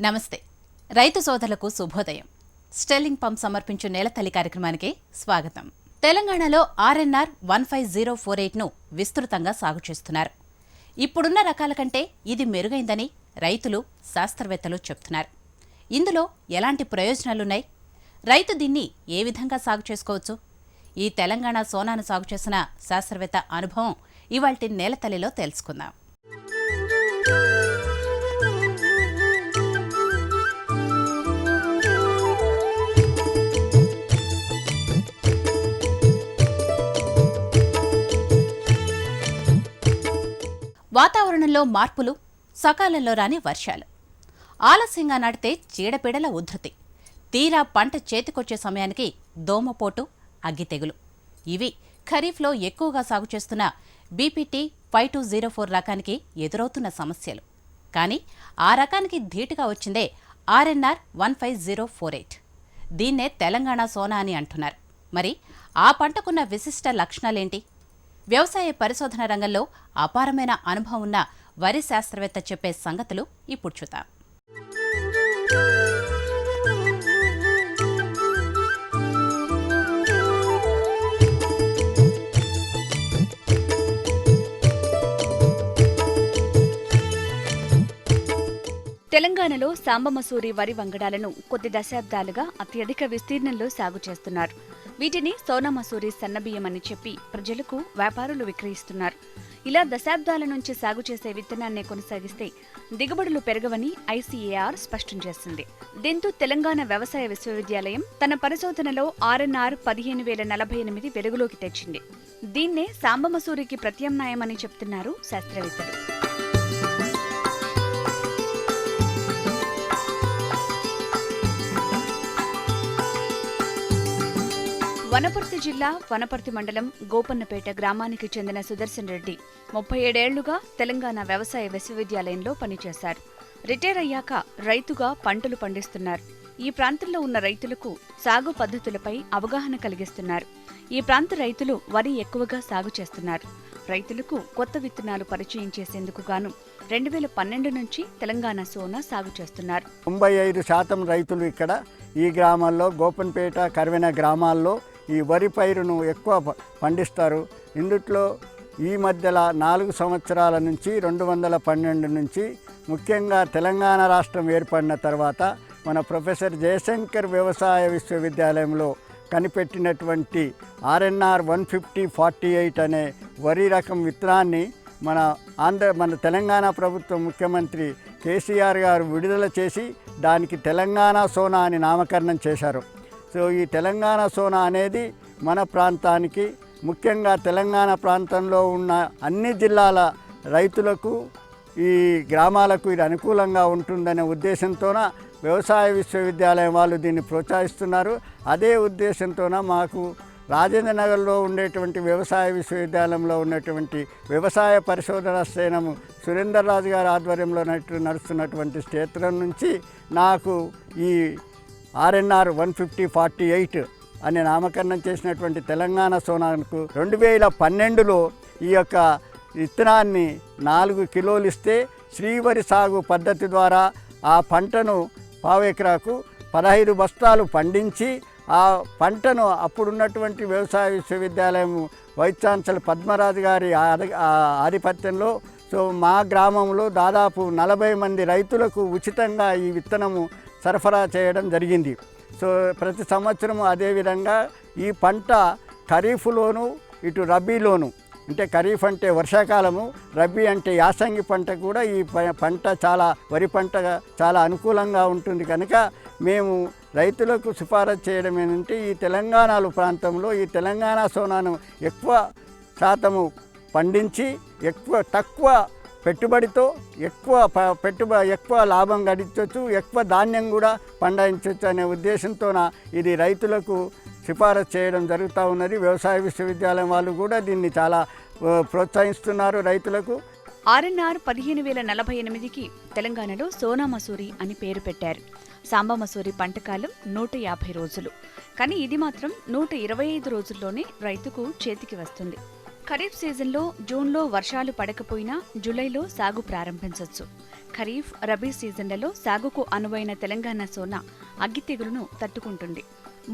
నమస్తే రైతు సోదరులకు శుభోదయం. స్టెల్లింగ్ పంప్ సమర్పించు నేలతల్లి కార్యక్రమానికి స్వాగతం. తెలంగాణలో ఆర్ఎన్ఆర్ 15048ను విస్తృతంగా సాగు చేస్తున్నారు. ఇప్పుడున్న రకాల కంటే ఇది మెరుగైందని రైతులు, శాస్త్రవేత్తలు చెప్తున్నారు. ఇందులో ఎలాంటి ప్రయోజనాలున్నాయి? రైతు దీన్ని ఏ విధంగా సాగు చేసుకోవచ్చు? ఈ తెలంగాణ సోనాను సాగు చేసిన శాస్త్రవేత్త అనుభవం ఇవాల్టి నేలతల్లిలో తెలుసుకుందాం. వాతావరణంలో మార్పులు, సకాలంలో రాని వర్షాలు, ఆలస్యంగా నాటితే చీడపీడల ఉధృతి, తీరా పంట చేతికొచ్చే సమయానికి దోమపోటు, అగ్గితెగులు ఇవి ఖరీఫ్లో ఎక్కువగా సాగు చేస్తున్న బీపీటీ 5204 రకానికి ఎదురవుతున్న సమస్యలు. కానీ ఆ రకానికి ధీటుగా వచ్చిందే ఆర్ఎన్ఆర్ 15048. దీన్నే తెలంగాణ సోనా అని అంటున్నారు. మరి ఆ పంటకున్న విశిష్ట లక్షణాలేంటి? వ్యవసాయ పరిశోధన రంగంలో అపారమైన అనుభవం ఉన్న వరి శాస్త్రవేత్త చెప్పే సంగతులు ఇప్పుడు చూద్దాం. తెలంగాణలో సాంబమసూరి వరి వంగడాలను కొద్ది దశాబ్దాలుగా అత్యధిక విస్తీర్ణంలో సాగు చేస్తున్నారు. వీటిని సోనామసూరి సన్నబియ్యం అని చెప్పి ప్రజలకు వ్యాపారులు విక్రయిస్తున్నారు. ఇలా దశాబ్దాల నుంచి సాగు చేసే విత్తనాన్నే కొనసాగిస్తే దిగుబడులు పెరగవని ఐసీఏఆర్ స్పష్టం చేసింది. దీంతో తెలంగాణ వ్యవసాయ విశ్వవిద్యాలయం తన పరిశోధనలో ఆర్ఎన్ఆర్ 15048 వెలుగులోకి తెచ్చింది. దీన్నే సాంబమసూరికి ప్రత్యామ్నాయమని చెప్తున్నారు శాస్త్రవేత్తలు. వనపర్తి జిల్లా వనపర్తి మండలం గోపన్నపేట గ్రామానికి చెందిన సుదర్శన్ రెడ్డి 37 ఏళ్లుగా తెలంగాణ వ్యవసాయ విశ్వవిద్యాలయంలో పనిచేశారు. రిటైర్ అయ్యాక రైతుగా పంటలు పండిస్తున్నారు. ఈ ప్రాంతంలో ఉన్న రైతులకు సాగు పద్ధతులపై అవగాహన కలిగిస్తున్నారు. ఈ ప్రాంత రైతులు వరి ఎక్కువగా సాగు చేస్తున్నారు. రైతులకు కొత్త విత్తనాలు పరిచయం చేసేందుకు గాను 2012 నుంచి తెలంగాణ సోనా సాగు చేస్తున్నారు. 95% రైతులు ఇక్కడ ఈ గ్రామాల్లో గోపన్పేట, కర్వెన గ్రామాల్లో ఈ వరి పైరును ఎక్కువ పండిస్తారు. ఇందుట్లో ఈ మధ్యలో 4 సంవత్సరాల నుంచి 2012 నుంచి ముఖ్యంగా తెలంగాణ రాష్ట్రం ఏర్పడిన తర్వాత మన ప్రొఫెసర్ జయశంకర్ వ్యవసాయ విశ్వవిద్యాలయంలో కనిపెట్టినటువంటి ఆర్ఎన్ఆర్ 15048 అనే వరి రకం విత్తనాన్ని మన తెలంగాణ ప్రభుత్వం ముఖ్యమంత్రి కేసీఆర్ గారు విడుదల చేసి దానికి తెలంగాణ సోనా అని నామకరణం చేశారు. సో ఈ తెలంగాణ సోనా అనేది మన ప్రాంతానికి, ముఖ్యంగా తెలంగాణ ప్రాంతంలో ఉన్న అన్ని జిల్లాల రైతులకు, ఈ గ్రామాలకు ఇది అనుకూలంగా ఉంటుందనే ఉద్దేశంతోన వ్యవసాయ విశ్వవిద్యాలయం వాళ్ళు దీన్ని ప్రోత్సహిస్తున్నారు. అదే ఉద్దేశంతోన మాకు రాజేంద్ర నగర్లో ఉండేటువంటి వ్యవసాయ విశ్వవిద్యాలయంలో ఉన్నటువంటి వ్యవసాయ పరిశోధన శ్రేణము సురేందర్ రాజు గారి ఆధ్వర్యంలో నడుస్తున్నటువంటి క్షేత్రం నుంచి నాకు ఈ ఆర్ఎన్ఆర్ 15048 అనే నామకరణం చేసినటువంటి తెలంగాణ సోనాకు 2012లో ఈ యొక్క విత్తనాన్ని 4 కిలోలు ఇస్తే శ్రీవరి సాగు పద్ధతి ద్వారా ఆ పంటను పావెకరాకు 15 బస్తాలు పండించి ఆ పంటను అప్పుడున్నటువంటి వ్యవసాయ విశ్వవిద్యాలయం వైస్ ఛాన్సలర్ పద్మరాజు గారి ఆధిపత్యంలో సో మా గ్రామంలో దాదాపు 40 మంది రైతులకు ఉచితంగా ఈ విత్తనము సరఫరా చేయడం జరిగింది. సో ప్రతి సంవత్సరం అదేవిధంగా ఈ పంట ఖరీఫ్లోను, ఇటు రబీలోను, అంటే ఖరీఫ్ అంటే వర్షాకాలము, రబీ అంటే యాసంగి పంట కూడా ఈ పంట వరి పంట చాలా అనుకూలంగా ఉంటుంది. కనుక మేము రైతులకు సిఫారసు చేయడం ఏంటంటే ఈ తెలంగాణలో ప్రాంతంలో ఈ తెలంగాణ సోనాను ఎక్కువ శాతము పండించి తక్కువ పెట్టుబడితో ఎక్కువ లాభం గడించవచ్చు, ఎక్కువ ధాన్యం కూడా పండించవచ్చు అనే ఉద్దేశంతోన ఇది రైతులకు సిఫారసు చేయడం జరుగుతూ ఉన్నది. వ్యవసాయ విశ్వవిద్యాలయం వాళ్ళు కూడా దీన్ని చాలా ప్రోత్సహిస్తున్నారు రైతులకు. ఆర్ఎన్ఆర్ 15048కి తెలంగాణలో సోనామసూరి అని పేరు పెట్టారు. సాంబమసూరి పంటకాలం 150 రోజులు. కానీ ఇది మాత్రం 125 రోజుల్లోనే రైతుకు చేతికి వస్తుంది. ఖరీఫ్ సీజన్లో జూన్లో వర్షాలు పడకపోయినా జూలైలో సాగు ప్రారంభించవచ్చు. ఖరీఫ్, రబీ సీజన్లలో సాగుకు అనువైన తెలంగాణ సోనా అగ్గి తెగులును తట్టుకుంటుంది.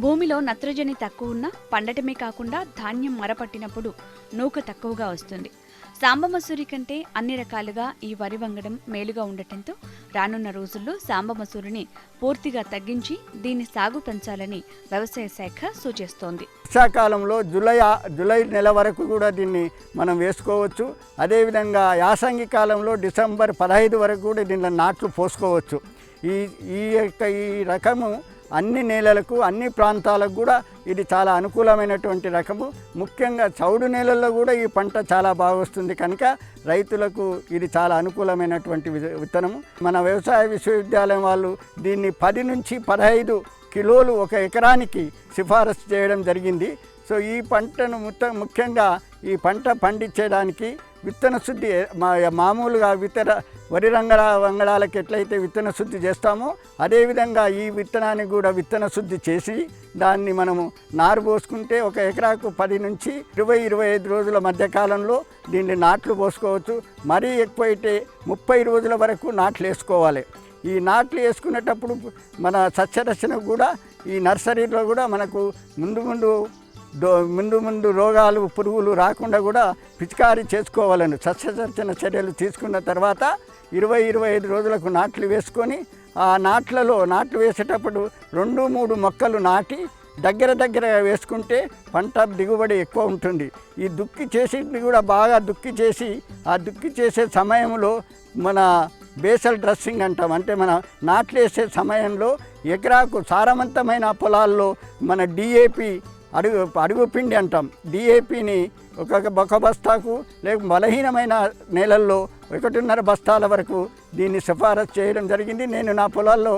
భూమిలో నత్రజని తక్కువ ఉన్నా పండటమే కాకుండా ధాన్యం మరపట్టినప్పుడు నూక తక్కువగా వస్తుంది. సాంబమసూరి కంటే అన్ని రకాలుగా ఈ వరి వంగడం మేలుగా ఉండటంతో రానున్న రోజుల్లో సాంబమసూరిని పూర్తిగా తగ్గించి దీని సాగు పెంచాలని వ్యవసాయ శాఖ సూచిస్తోంది. వర్షాకాలంలో జూలై నెల వరకు కూడా దీన్ని మనం వేసుకోవచ్చు. అదేవిధంగా యాసంగి కాలంలో డిసెంబర్ 15 వరకు కూడా దీనిలో నాట్లు పోసుకోవచ్చు. ఈ రకము అన్ని నేలలకు, అన్ని ప్రాంతాలకు కూడా ఇది చాలా అనుకూలమైనటువంటి రకము. ముఖ్యంగా చౌడు నేలల్లో కూడా ఈ పంట చాలా బాగా వస్తుంది కనుక రైతులకు ఇది చాలా అనుకూలమైనటువంటి విత్తనము. మన వ్యవసాయ విశ్వవిద్యాలయం వాళ్ళు దీన్ని 10 నుంచి 15 కిలోలు ఒక ఎకరానికి సిఫారసు చేయడం జరిగింది. సో ఈ పంటను ముఖ్యంగా ఈ పంట పండించేదానికి విత్తన శుద్ధి మామూలుగా వరి వంగడాలకు ఎట్లయితే విత్తన శుద్ధి చేస్తామో అదేవిధంగా ఈ విత్తనాన్ని కూడా విత్తన శుద్ధి చేసి దాన్ని మనము నారు పోసుకుంటే ఒక ఎకరాకు 10 నుంచి 20-25 రోజుల మధ్యకాలంలో దీన్ని నాట్లు పోసుకోవచ్చు. మరీ ఎక్కువైతే 30 రోజుల వరకు నాట్లు వేసుకోవాలి. ఈ నాట్లు వేసుకునేటప్పుడు మన సస్యరచనకు కూడా ఈ నర్సరీలో కూడా మనకు ముందు రోగాలు, పురుగులు రాకుండా కూడా పిచికారీ చేసుకోవాలని సస్యరచన చర్యలు తీసుకున్న తర్వాత 20-25 రోజులకు నాట్లు వేసుకొని ఆ నాట్లు వేసేటప్పుడు 2-3 మొక్కలు నాటి దగ్గర వేసుకుంటే పంట దిగుబడి ఎక్కువ ఉంటుంది. ఈ దుక్కి చేసేది కూడా బాగా దుక్కి చేసి ఆ దుక్కి చేసే సమయంలో మన బేసల్ డ్రెస్సింగ్ అంటాం. అంటే మన నాట్లు వేసే సమయంలో ఎకరాకు సారవంతమైన పొలాల్లో మన డిఏపి అడుగు పిండి అంటాం. డిఏపిని ఒక బస్తాకు లేక బలహీనమైన నేలల్లో 1.5 బస్తాల వరకు దీన్ని సిఫారసు చేయడం జరిగింది. నేను నా పొలాల్లో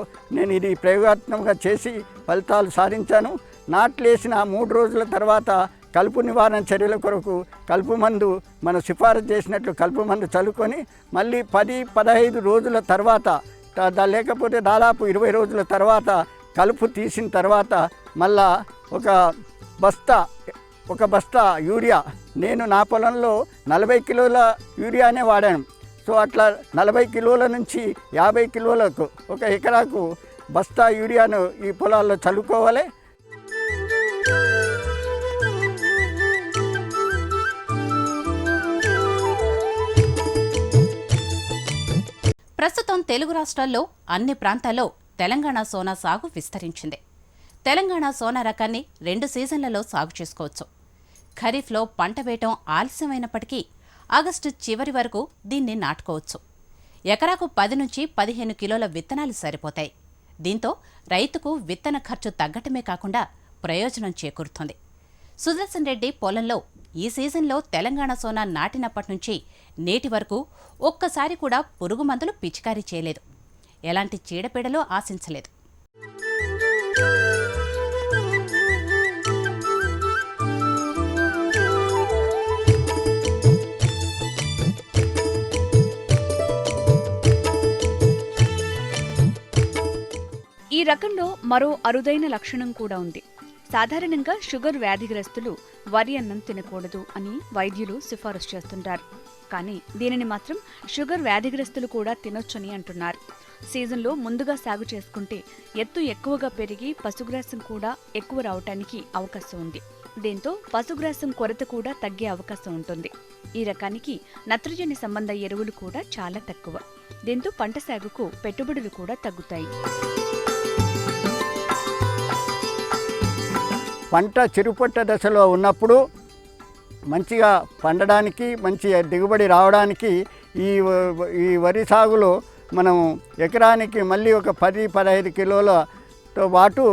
ఇది ప్రయోగాత్మకంగా చేసి ఫలితాలు సాధించాను. నాట్లు వేసిన 3 రోజుల తర్వాత కలుపు నివారణ చర్యల కొరకు కలుపు మందు మనం సిఫారసు చేసినట్లు కలుపు మందు చల్లుకొని మళ్ళీ 10-15 రోజుల తర్వాత లేకపోతే దాదాపు 20 రోజుల తర్వాత కలుపు తీసిన తర్వాత మళ్ళా ఒక బస్తా యూరియా, నేను నా పొలంలో 40 కిలోల యూరియానే వాడాను. సో అట్లా 40 కిలోల నుంచి 50 కిలోలకు ఒక ఎకరాకు బస్తా యూరియాను ఈ పొలాల్లో చల్లుకోవాలి. ప్రస్తుతం తెలుగు రాష్ట్రాల్లో అన్ని ప్రాంతాల్లో తెలంగాణ సోనా సాగు విస్తరించింది. తెలంగాణ సోనా రకాన్ని 2 సీజన్లలో సాగు చేసుకోవచ్చు. ఖరీఫ్లో పంట వేయటం ఆలస్యమైనప్పటికీ ఆగస్టు చివరి వరకు దీన్ని నాటుకోవచ్చు. ఎకరాకు 10 నుంచి 15 కిలోల విత్తనాలు సరిపోతాయి. దీంతో రైతుకు విత్తన ఖర్చు తగ్గటమే కాకుండా ప్రయోజనం చేకూరుతుంది. సుదర్శన్ రెడ్డి పొలంలో ఈ సీజన్లో తెలంగాణ సోనా నాటినప్పటి నుంచి నేటి వరకు ఒక్కసారి కూడా పురుగు మందులు పిచికారీ చేయలేదు. ఎలాంటి చీడపీడలు ఆశించలేదు. ఈ రకంలో మరో అరుదైన లక్షణం కూడా ఉంది. సాధారణంగా షుగర్ వ్యాధిగ్రస్తులు వరి అన్నం తినకూడదు అని వైద్యులు సిఫారసు చేస్తుంటారు. కానీ దీనిని మాత్రం షుగర్ వ్యాధిగ్రస్తులు కూడా తినొచ్చని అంటున్నారు. సీజన్లో ముందుగా సాగు చేసుకుంటే ఎత్తు ఎక్కువగా పెరిగి పశుగ్రాసం కూడా ఎక్కువ రావటానికి అవకాశం ఉంది. దీంతో పశుగ్రాసం కొరత కూడా తగ్గే అవకాశం ఉంటుంది. ఈ రకానికి నత్రజని సంబంధ ఎరువులు కూడా చాలా తక్కువ. దీంతో పంట సాగుకు పెట్టుబడులు కూడా తగ్గుతాయి. పంట చిరుపట్ట దశలో ఉన్నప్పుడు మంచిగా పండడానికి, మంచి దిగుబడి రావడానికి ఈ వరి సాగులో మనం ఎకరానికి మళ్ళీ ఒక 10-15 కిలోలతో పాటు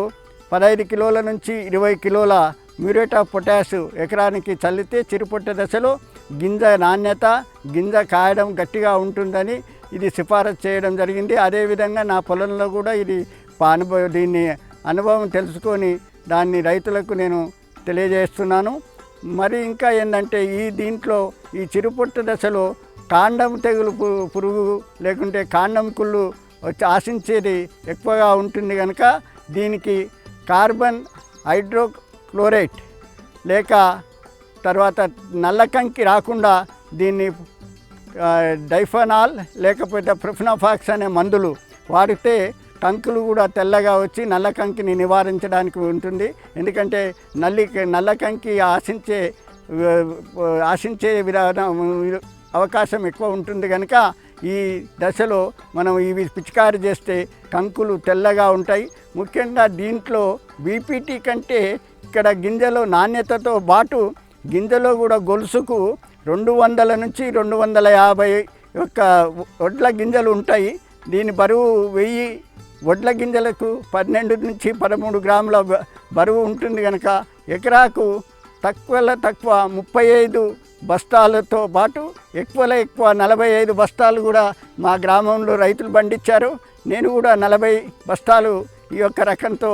15 కిలోల నుంచి 20 కిలోల మ్యూరేట్ ఆఫ్ పొటాష్ ఎకరానికి చల్లితే చిరుపట్ట దశలో గింజ నాణ్యత, గింజ కాయడం గట్టిగా ఉంటుందని ఇది సిఫారసు చేయడం జరిగింది. అదేవిధంగా నా పొలంలో కూడా దీన్ని అనుభవం తెలుసుకొని దాన్ని రైతులకు నేను తెలియజేస్తున్నాను. మరి ఇంకా ఏంటంటే దీంట్లో ఈ చిరుపొట్ట దశలో కాండం తెగులు పురుగు లేకుంటే కాండం కుళ్ళు వచ్చి ఆశించేది ఎక్కువగా ఉంటుంది కనుక దీనికి కార్బన్ హైడ్రోక్లోరైడ్ లేక తర్వాత నల్లకంకి రాకుండా దీన్ని డైఫనాల్ లేకపోతే ప్రొఫినోఫాక్స్ అనే మందులు వాడితే కంకులు కూడా తెల్లగా వచ్చి నల్ల కంకిని నివారించడానికి ఉంటుంది. ఎందుకంటే నల్ల కంకి ఆశించే విధానం అవకాశం ఎక్కువ ఉంటుంది కనుక ఈ దశలో మనం ఇవి పిచికారి చేస్తే కంకులు తెల్లగా ఉంటాయి. ముఖ్యంగా దీంట్లో బీపీటీ కంటే ఇక్కడ గింజలో నాణ్యతతో పాటు గింజలో కూడా గొలుసుకు 200 నుంచి 250 యొక్క వడ్ల గింజలు ఉంటాయి. దీని బరువు 1000 వడ్ల గింజలకు 12 నుంచి 13 గ్రాముల బరువు ఉంటుంది కనుక ఎకరాకు తక్కువలో తక్కువ 35 బస్తాలతో పాటు ఎక్కువలో ఎక్కువ 45 బస్తాలు కూడా మా గ్రామంలో రైతులు పండించారు. నేను కూడా 40 బస్తాలు ఈ యొక్క రకంతో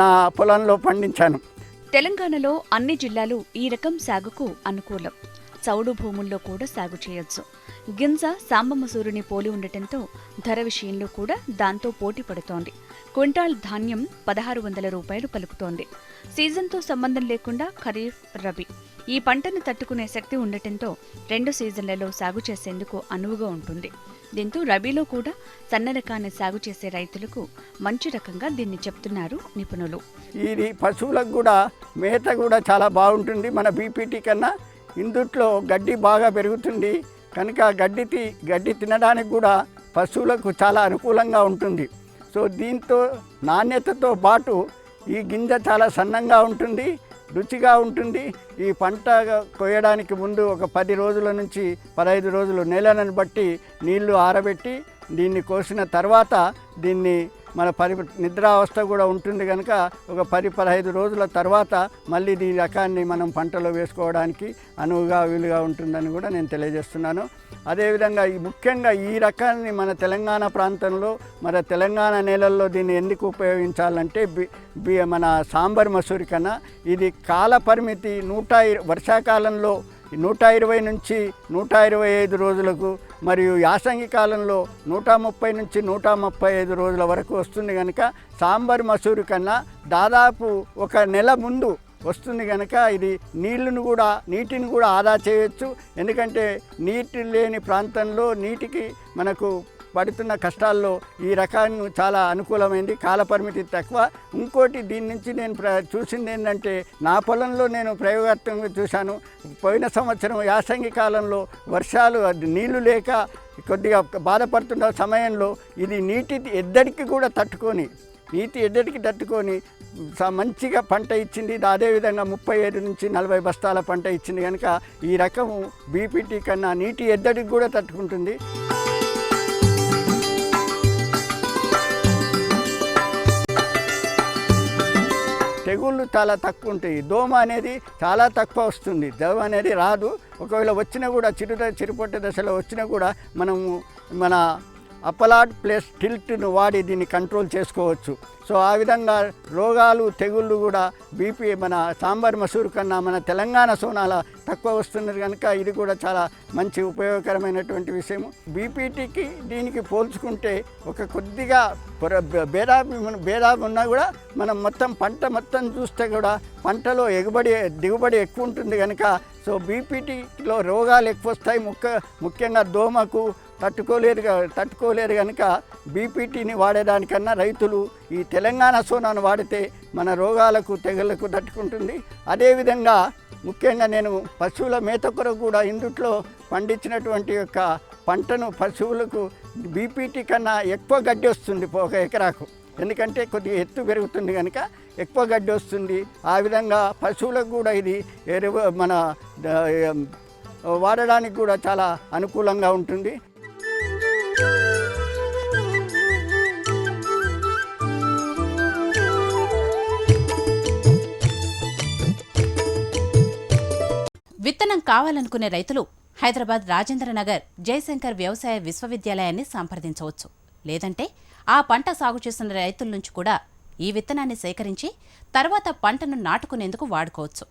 నా పొలంలో పండించాను. తెలంగాణలో అన్ని జిల్లాలు ఈ రకం సాగుకు అనుకూలం. చౌడు భూముల్లో కూడా సాగు చేయొచ్చు. గింజ సాంబమసూరిని పోలి ఉండటంతో ధర విషయంలో కూడా దాంతో పోటీ పడుతోంది. క్వింటాల్ ధాన్యం 1600 రూపాయలు పలుకుతోంది. సీజన్తో సంబంధం లేకుండా ఖరీఫ్, రబీ ఈ పంటను తట్టుకునే శక్తి ఉండటంతో 2 సీజన్లలో సాగు చేసేందుకు అనువుగా ఉంటుంది. దీంతో రబీలో కూడా సన్న రకాన్ని సాగు చేసే రైతులకు మంచి రకంగా దీన్ని చెప్తున్నారు నిపుణులు. ఇది పశువులకు కూడా మేత కూడా చాలా బాగుంటుంది. మన బీపీటీ కన్నా ఇందుట్లో గడ్డి బాగా పెరుగుతుంది కనుక గడ్డి తినడానికి కూడా పశువులకు చాలా అనుకూలంగా ఉంటుంది. సో దీంతో నాణ్యతతో పాటు ఈ గింజ చాలా సన్నంగా ఉంటుంది, రుచిగా ఉంటుంది. ఈ పంట కోయడానికి ముందు ఒక 10 రోజుల నుంచి 15 రోజులు నేలను బట్టి నీళ్లు ఆరబెట్టి దీన్ని కోసిన తర్వాత దీన్ని మన నిద్రావస్థ కూడా ఉంటుంది కనుక ఒక 10-15 రోజుల తర్వాత మళ్ళీ ఈ రకాన్ని మనం పంటలో వేసుకోవడానికి అనువుగా వీలుగా ఉంటుందని కూడా నేను తెలియజేస్తున్నాను. అదేవిధంగా ముఖ్యంగా ఈ రకాన్ని మన తెలంగాణ ప్రాంతంలో మన తెలంగాణ నేలల్లో దీన్ని ఎందుకు ఉపయోగించాలంటే మన సాంబార్ మసూరి కన్నా ఇది కాల పరిమితి వర్షాకాలంలో 120 నుంచి 125 రోజులకు మరియు యాసంగి కాలంలో 130 నుంచి 135 రోజుల వరకు వస్తుంది కనుక సాంబార్ మసూరి కన్నా దాదాపు ఒక నెల ముందు వస్తుంది కనుక ఇది నీటిని కూడా ఆదా చేయొచ్చు. ఎందుకంటే నీటి లేని ప్రాంతంలో నీటికి మనకు పడుతున్న కష్టాల్లో ఈ రకాన్ని చాలా అనుకూలమైంది. కాలపరిమితి తక్కువ. ఇంకోటి దీని నుంచి నేను చూసింది ఏంటంటే నా పొలంలో నేను ప్రయోగాత్మకంగా చూశాను. పోయిన సంవత్సరం యాసంగి కాలంలో వర్షాలు నీళ్లు లేక కొద్దిగా బాధపడుతున్న సమయంలో ఇది నీటి ఎద్దడికి కూడా తట్టుకొని మంచిగా పంట ఇచ్చింది. అదేవిధంగా 35 నుంచి 40 బస్తాల పంట ఇచ్చింది కనుక ఈ రకము బీపీటీ కన్నా నీటి ఎద్దడికి కూడా తట్టుకుంటుంది. తెగుళ్ళు చాలా తక్కువ ఉంటాయి. దోమ అనేది చాలా తక్కువ వస్తుంది. దోమ అనేది రాదు. ఒకవేళ వచ్చినా కూడా చిరుపొట్ట దశలో వచ్చినా కూడా మనము మన అపలాట్ ప్లస్ టిల్ట్ను వాడి దీన్ని కంట్రోల్ చేసుకోవచ్చు. సో ఆ విధంగా రోగాలు తెగుళ్ళు కూడా మన సాంబార్ మసూరు కన్నా మన తెలంగాణ సోనాల తక్కువ వస్తున్నది కనుక ఇది కూడా చాలా మంచి ఉపయోగకరమైనటువంటి విషయము. బీపీటీకి దీనికి పోల్చుకుంటే ఒక కొద్దిగా భేదాభి ఉన్నా కూడా మనం పంట మొత్తం చూస్తే కూడా పంటలో దిగుబడి ఎక్కువ ఉంటుంది కనుక సో బీపీటీలో రోగాలు ఎక్కువ వస్తాయి. ముఖ్యంగా దోమకు తట్టుకోలేరు కనుక బీపీటీని వాడేదానికన్నా రైతులు ఈ తెలంగాణ సోనాను వాడితే మన రోగాలకు తెగుళ్లకు తట్టుకుంటుంది. అదేవిధంగా ముఖ్యంగా నేను పశువుల మేత కొరకు కూడా ఇందుట్లో పండించినటువంటి యొక్క పంటను పశువులకు బీపీటీ కన్నా ఎక్కువ గడ్డి వస్తుంది ఒక ఎకరాకు. ఎందుకంటే కొద్దిగా ఎత్తు పెరుగుతుంది కనుక ఎక్కువ గడ్డి వస్తుంది. ఆ విధంగా పశువులకు కూడా ఇది మన వాడడానికి కూడా చాలా అనుకూలంగా ఉంటుంది. విత్తనం కావాలనుకునే రైతులు హైదరాబాద్ రాజేంద్రనగర్ జయశంకర్ వ్యవసాయ విశ్వవిద్యాలయాన్ని సంప్రదించవచ్చు. లేదంటే ఆ పంట సాగు చేసిన రైతుల నుంచి కూడా ఈ విత్తనాన్ని సేకరించి తర్వాత పంటను నాటుకునేందుకు వాడుకోవచ్చు.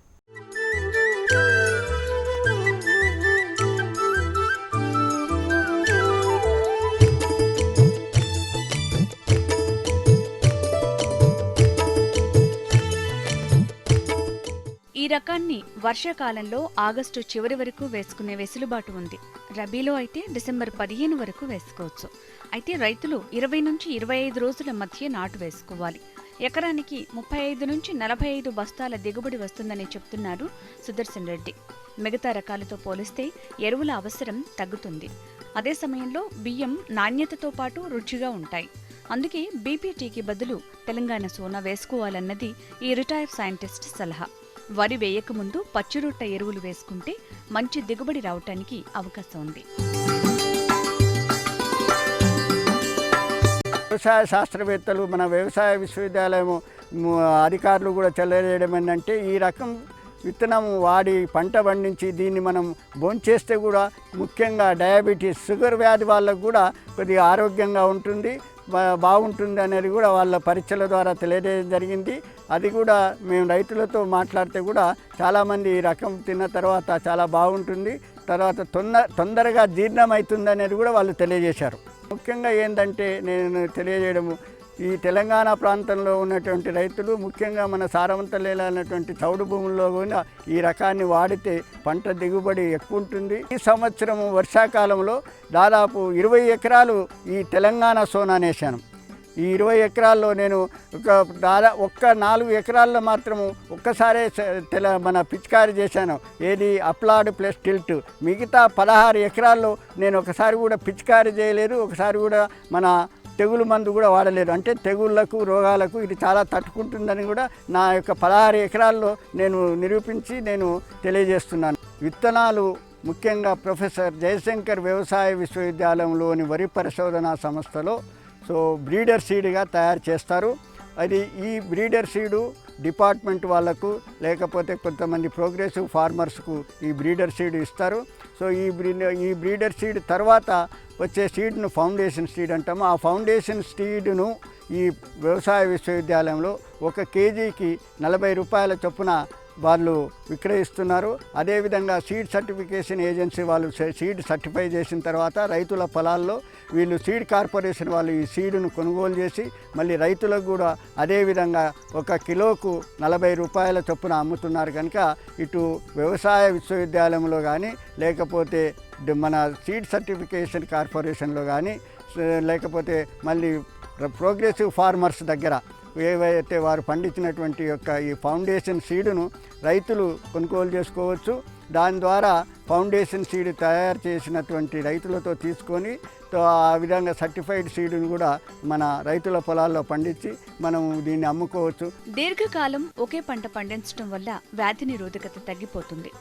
ఈ రకాన్ని వర్షాకాలంలో ఆగస్టు చివరి వరకు వేసుకునే వెసులుబాటు ఉంది. రబీలో అయితే డిసెంబర్ 15 వరకు వేసుకోవచ్చు. అయితే రైతులు 20 నుంచి 25 రోజుల మధ్య నాటు వేసుకోవాలి. ఎకరానికి 35 నుంచి 45 బస్తాల దిగుబడి వస్తుందని చెప్తున్నారు సుదర్శన్ రెడ్డి. మిగతా రకాలతో పోలిస్తే ఎరువుల అవసరం తగ్గుతుంది. అదే సమయంలో బియ్యం నాణ్యతతో పాటు రుచిగా ఉంటాయి. అందుకే బీపీటీకి బదులు తెలంగాణ సోనా వేసుకోవాలన్నది ఈ రిటైర్డ్ సైంటిస్ట్ సలహా. వరి వేయకముందు పచ్చిరొట్ట ఎరువులు వేసుకుంటే మంచి దిగుబడి రావటానికి అవకాశం ఉంది. వ్యవసాయ శాస్త్రవేత్తలు, మన వ్యవసాయ విశ్వవిద్యాలయం అధికారులు కూడా తెలియజేయడం ఏంటంటే, ఈ రకం విత్తనం వాడి పంట పండించి దీన్ని మనం భోంచేస్తే కూడా ముఖ్యంగా డయాబెటీస్, షుగర్ వ్యాధి వాళ్ళకు కూడా కొద్దిగా ఆరోగ్యంగా ఉంటుంది, బాగుంటుంది అనేది కూడా వాళ్ళ పరీక్షల ద్వారా తెలియజేయడం జరిగింది. అది కూడా మేము రైతులతో మాట్లాడితే కూడా చాలామంది ఈ రకం తిన్న తర్వాత చాలా బాగుంటుంది, తర్వాత తొందరగా జీర్ణం అవుతుంది అనేది కూడా వాళ్ళు తెలియజేశారు. ముఖ్యంగా ఏంటంటే నేను తెలియజేయడము, ఈ తెలంగాణ ప్రాంతంలో ఉన్నటువంటి రైతులు ముఖ్యంగా మన సారవంతలేనటువంటి చౌడు భూముల్లో కూడా ఈ రకాన్ని వాడితే పంట దిగుబడి ఎక్కువ ఉంటుంది. ఈ సంవత్సరం వర్షాకాలంలో దాదాపు 20 ఎకరాలు ఈ తెలంగాణ సోనా వేశాను. ఈ 20 ఎకరాల్లో నేను ఒక్క 4 ఎకరాల్లో మాత్రము ఒక్కసారే మన పిచికారీ చేశాను. ఏది అప్లాడ్ ప్లస్ టిల్ట్. మిగతా 16 ఎకరాల్లో నేను ఒకసారి కూడా పిచికారీ చేయలేదు, ఒకసారి కూడా మన తెగులు మందు కూడా వాడలేదు. అంటే తెగుళ్లకు, రోగాలకు ఇది చాలా తట్టుకుంటుందని కూడా నా యొక్క 16 ఎకరాల్లో నేను నిరూపించి నేను తెలియజేస్తున్నాను. విత్తనాలు ముఖ్యంగా ప్రొఫెసర్ జయశంకర్ వ్యవసాయ విశ్వవిద్యాలయంలోని వరి పరిశోధనా సంస్థలో బ్రీడర్ సీడ్గా తయారు చేస్తారు. అది ఈ బ్రీడర్ సీడు డిపార్ట్మెంట్ వాళ్ళకు, లేకపోతే కొంతమంది ప్రోగ్రెసివ్ ఫార్మర్స్కు ఈ బ్రీడర్ సీడ్ ఇస్తారు. ఈ బ్రీడర్ సీడ్ తర్వాత వచ్చే సీడ్ను ఫౌండేషన్ సీడ్ అంటాము. ఆ ఫౌండేషన్ సీడ్ను ఈ వ్యవసాయ విశ్వవిద్యాలయంలో 1 కేజీకి 40 రూపాయల చొప్పున వాళ్ళు విక్రయిస్తున్నారు. అదేవిధంగా సీడ్ సర్టిఫికేషన్ ఏజెన్సీ వాళ్ళు సీడ్ సర్టిఫై చేసిన తర్వాత రైతుల పొలాల్లో వీళ్ళు సీడ్ కార్పొరేషన్ వాళ్ళు ఈ సీడును కొనుగోలు చేసి మళ్ళీ రైతులకు కూడా అదేవిధంగా 1 కిలోకు 40 రూపాయల చొప్పున అమ్ముతున్నారు. కనుక ఇటు వ్యవసాయ విశ్వవిద్యాలయంలో కానీ, లేకపోతే మన సీడ్ సర్టిఫికేషన్ కార్పొరేషన్లో కానీ, లేకపోతే మళ్ళీ ప్రోగ్రెసివ్ ఫార్మర్స్ దగ్గర ఏవైతే వారు పండించినటువంటి యొక్క ఈ ఫౌండేషన్ సీడును రైతులు కొనుగోలు చేసుకోవచ్చు. దాని ద్వారా ఫౌండేషన్ సీడ్ తయారు చేసినటువంటి రైతులతో తీసుకొని ఆ విధంగా సర్టిఫైడ్ సీడును కూడా మన రైతుల పొలాల్లో పండించి మనం దీన్ని అమ్ముకోవచ్చు. దీర్ఘకాలం ఒకే పంట పండించడం వల్ల వ్యాధి నిరోధకత తగ్గిపోతుంది.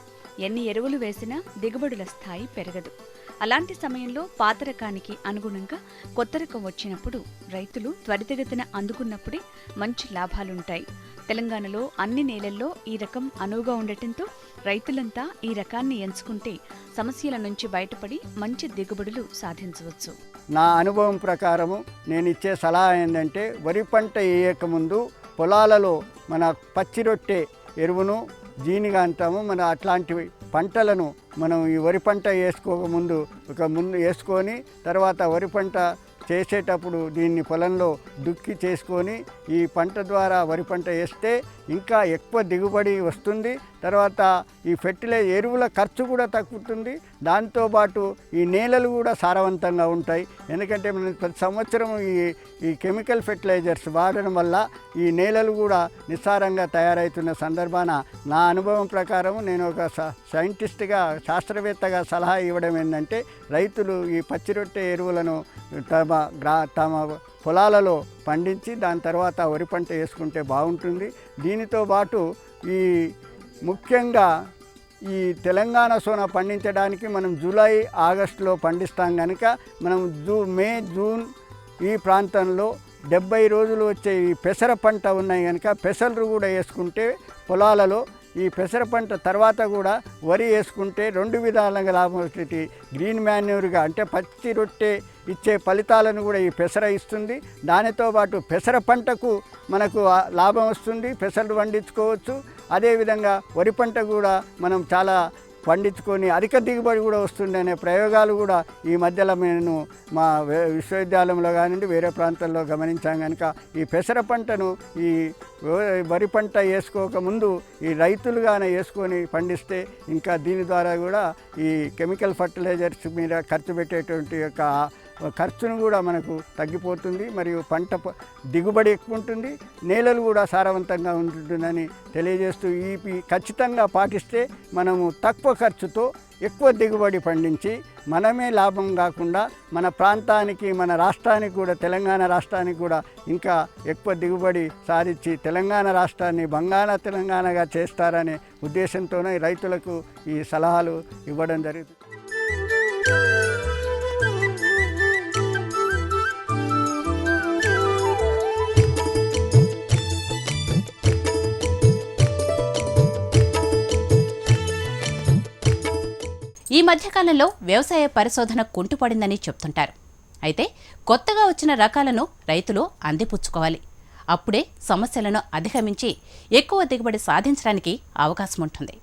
ఎన్ని ఎరువులు వేసినా దిగుబడుల స్థాయి పెరగదు. అలాంటి సమయంలో పాత రకానికి అనుగుణంగా కొత్త రకం వచ్చినప్పుడు రైతులు త్వరితగతిన అందుకున్నప్పుడే మంచి లాభాలుంటాయి. తెలంగాణలో అన్ని నేలల్లో ఈ రకం అనువుగా ఉండటంతో రైతులంతా ఈ రకాన్ని ఎంచుకుంటే సమస్యల నుంచి బయటపడి మంచి దిగుబడులు సాధించవచ్చు. నా అనుభవం ప్రకారము నేను ఇచ్చే సలహా ఏంటంటే, వరి పంట వేయకముందు పొలాలలో మన పచ్చిరొట్టె ఎరువును జీనిగా అంటాము, మన అట్లాంటి పంటలను మనం ఈ వరి పంట వేసుకోకముందు ముందు వేసుకొని, తర్వాత వరి పంట చేసేటప్పుడు దీన్ని పొలంలో దుక్కి చేసుకొని ఈ పంట ద్వారా వరి పంట వేస్తే ఇంకా ఎక్కువ దిగుబడి వస్తుంది. తర్వాత ఈ ఎరువుల ఖర్చు కూడా తగ్గుతుంది. దాంతోపాటు ఈ నేలలు కూడా సారవంతంగా ఉంటాయి. ఎందుకంటే మనం ప్రతి సంవత్సరం ఈ కెమికల్ ఫెర్టిలైజర్స్ వాడడం వల్ల ఈ నేలలు కూడా నిస్సారంగా తయారవుతున్న సందర్భాన నా అనుభవం ప్రకారం నేను ఒక సైంటిస్ట్గా, శాస్త్రవేత్తగా సలహా ఇవ్వడం ఏంటంటే, రైతులు ఈ పచ్చిరొట్టె ఎరువులను తమ పొలాలలో పండించి దాని తర్వాత వరి పంట వేసుకుంటే బాగుంటుంది. దీనితో పాటు ఈ ముఖ్యంగా ఈ తెలంగాణ సోనా పండించడానికి మనం జూలై, ఆగస్టులో పండిస్తాం కనుక మనం మే, జూన్ ఈ ప్రాంతంలో 70 రోజులు వచ్చే ఈ పెసర పంట ఉన్నాయి కనుక పెసలు కూడా వేసుకుంటే పొలాలలో ఈ పెసర పంట తర్వాత కూడా వరి వేసుకుంటే 2 విధాలుగా లాభం వచ్చేటి. గ్రీన్ మాన్యూర్గా అంటే పచ్చి రొట్టె ఇచ్చే ఫలితాలను కూడా ఈ పెసర ఇస్తుంది. దానితో పాటు పెసర పంటకు మనకు లాభం వస్తుంది, పెసలు పండించుకోవచ్చు. అదేవిధంగా వరి పంట కూడా మనం చాలా పండించుకొని అధిక దిగుబడి కూడా వస్తుంది అనే ప్రయోగాలు కూడా ఈ మధ్యలో నేను మా విశ్వవిద్యాలయంలో కానివ్వండి వేరే ప్రాంతాల్లో గమనించాం కనుక ఈ పెసర పంటను ఈ వరి పంట వేసుకోకముందు ఈ రైతులుగానే వేసుకొని పండిస్తే ఇంకా దీని ద్వారా కూడా ఈ కెమికల్ ఫర్టిలైజర్స్ మీద ఖర్చు పెట్టేటువంటి యొక్క ఖర్చును కూడా మనకు తగ్గిపోతుంది, మరియు పంట దిగుబడి ఎక్కువ ఉంటుంది, నేలలు కూడా సారవంతంగా ఉంటుందని తెలియజేస్తూ ఈ ఖచ్చితంగా పాటిస్తే మనము తక్కువ ఖర్చుతో ఎక్కువ దిగుబడి పండించి మనమే లాభం కాకుండా మన ప్రాంతానికి మన రాష్ట్రానికి కూడా తెలంగాణ రాష్ట్రానికి కూడా ఇంకా ఎక్కువ దిగుబడి సాధించి తెలంగాణ రాష్ట్రాన్ని బంగాళ తెలంగాణగా చేస్తారనే ఉద్దేశంతోనే రైతులకు ఈ సలహాలు ఇవ్వడం జరుగుతుంది. ఈ మధ్యకాలంలో వ్యవసాయ పరిశోధన కుంటుపడిందని చెప్తుంటారు. అయితే కొత్తగా వచ్చిన రకాలను రైతులు అందిపుచ్చుకోవాలి. అప్పుడే సమస్యలను అధిగమించి ఎక్కువ దిగుబడి సాధించడానికి అవకాశం ఉంటుంది.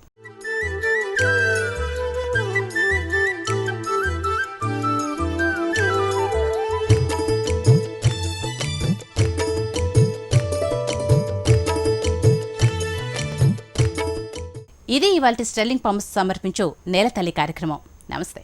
ఇది ఇవాల్టి స్టెర్లింగ్ పంప్స్ సమర్పించు నేలతల్లి కార్యక్రమం. నమస్తే.